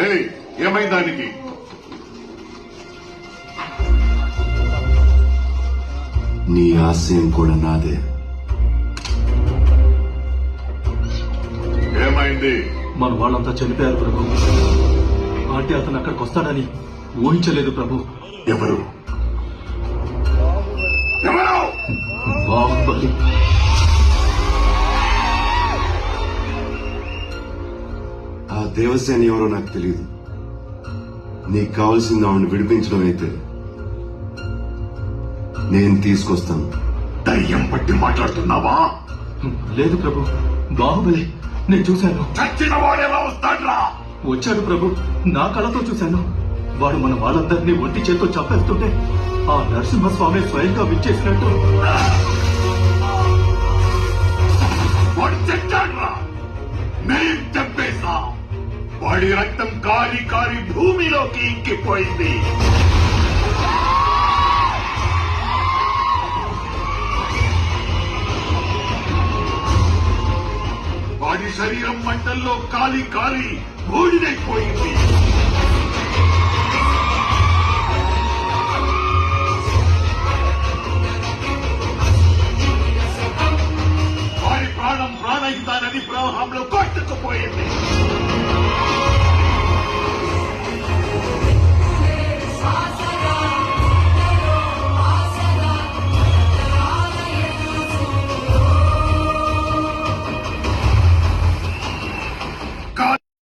ఏమైంది దానికి? నీ ఆశయం కూడా నాదే. ఏమైంది? మన వాళ్ళంతా చనిపోయారు ప్రభు. అంటే అతను అక్కడికి వస్తాడని ఊహించలేదు ప్రభు. ఎవరు? ఎవరు? బాహుబలి. ఆ దేవసేన ఎవరో నాకు తెలియదు. నీకు కావాల్సింది ఆవిడని విడిపించడం అయితే నేను తీసుకొస్తాను. దయ్యం పట్టి మాట్లాడుతున్నావా? లేదు ప్రభు, బాహుబలి. నేను చూశాను. చచ్చిన వాడెలా వస్తాడ్రా? వచ్చాడు ప్రభు, నా కళ్ళతో చూశాను. వాడు మన వాళ్ళందరినీ ఒంటి చేత్తో చంపేస్తుంటే ఆ నరసింహస్వామి స్వయంగా విచ్చేసినట్టు. వాడు చచ్చాడ్రా. మేం చంపేశా. వాడి రక్తం కారి కారి భూమిలోకి ఇంకిపోయింది. వాడి శరీరం మంటల్లో కాలి కాలి బూడిదైపోయింది.